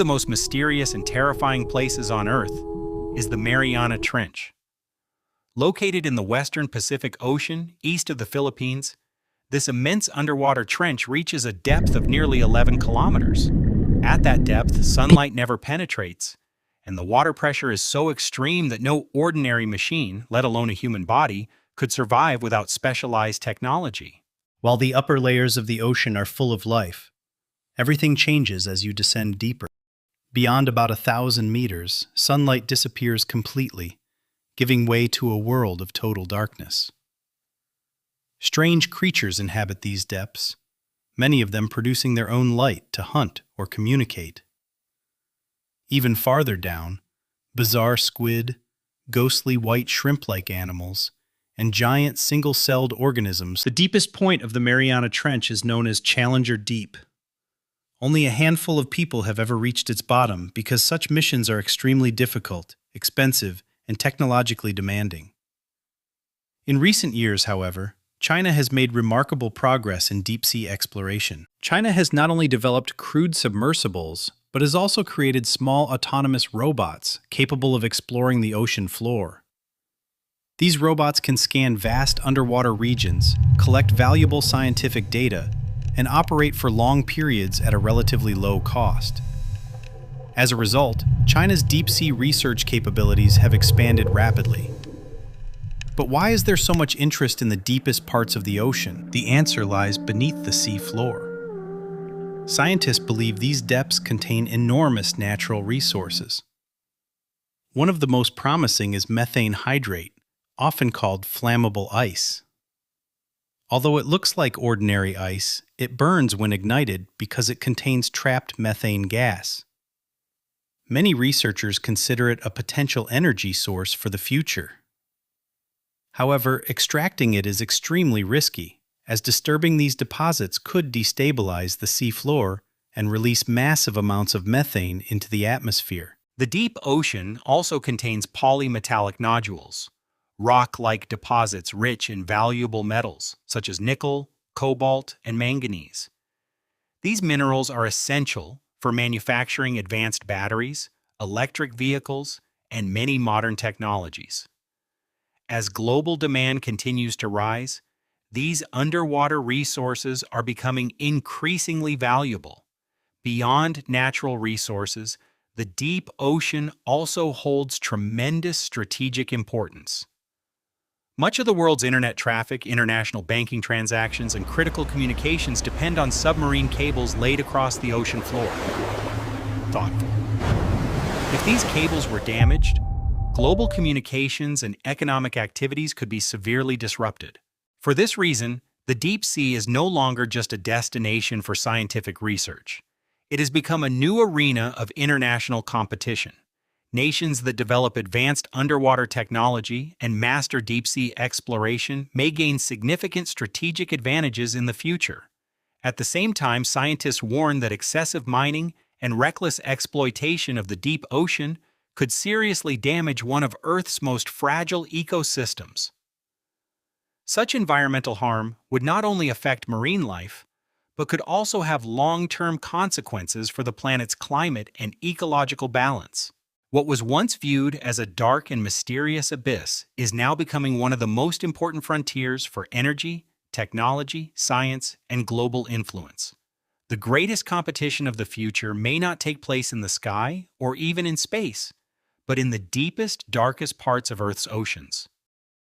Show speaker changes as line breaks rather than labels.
the most mysterious and terrifying places on Earth is the Mariana Trench. Located in the western Pacific Ocean, east of the Philippines, this immense underwater trench reaches a depth of nearly 11 kilometers. At that depth, sunlight never penetrates, and the water pressure is so extreme that no ordinary machine, let alone a human body, could survive without specialized technology.
While the upper layers of the ocean are full of life, everything changes as you descend deeper. Beyond about 1,000 meters, sunlight disappears completely, giving way to a world of total darkness. Strange creatures inhabit these depths, many of them producing their own light to hunt or communicate. Even farther down, bizarre squid, ghostly white shrimp-like animals, and giant single-celled organisms. The deepest point of the Mariana Trench is known as Challenger Deep. Only a handful of people have ever reached its bottom because such missions are extremely difficult, expensive, and technologically demanding. In recent years, however, China has made remarkable progress in deep-sea exploration. China has not only developed crude submersibles, but has also created small autonomous robots capable of exploring the ocean floor. These robots can scan vast underwater regions, collect valuable scientific data, and operate for long periods at a relatively low cost. As a result, China's deep-sea research capabilities have expanded rapidly. But why is there so much interest in the deepest parts of the ocean? The answer lies beneath the sea floor. Scientists believe these depths contain enormous natural resources. One of the most promising is methane hydrate, often called flammable ice. Although it looks like ordinary ice, it burns when ignited because it contains trapped methane gas. Many researchers consider it a potential energy source for the future. However, extracting it is extremely risky, as disturbing these deposits could destabilize the seafloor and release massive amounts of methane into the atmosphere.
The deep ocean also contains polymetallic nodules, rock-like deposits rich in valuable metals such as nickel, cobalt, and manganese. These minerals are essential for manufacturing advanced batteries, electric vehicles, and many modern technologies. As global demand continues to rise, these underwater resources are becoming increasingly valuable. Beyond natural resources, the deep ocean also holds tremendous strategic importance. Much of the world's internet traffic, international banking transactions, and critical communications depend on submarine cables laid across the ocean floor. Thoughtful. If these cables were damaged, global communications and economic activities could be severely disrupted. For this reason, the deep sea is no longer just a destination for scientific research. It has become a new arena of international competition. Nations that develop advanced underwater technology and master deep-sea exploration may gain significant strategic advantages in the future. At the same time, scientists warn that excessive mining and reckless exploitation of the deep ocean could seriously damage one of Earth's most fragile ecosystems. Such environmental harm would not only affect marine life, but could also have long-term consequences for the planet's climate and ecological balance. What was once viewed as a dark and mysterious abyss is now becoming one of the most important frontiers for energy, technology, science, and global influence. The greatest competition of the future may not take place in the sky or even in space, but in the deepest, darkest parts of Earth's oceans.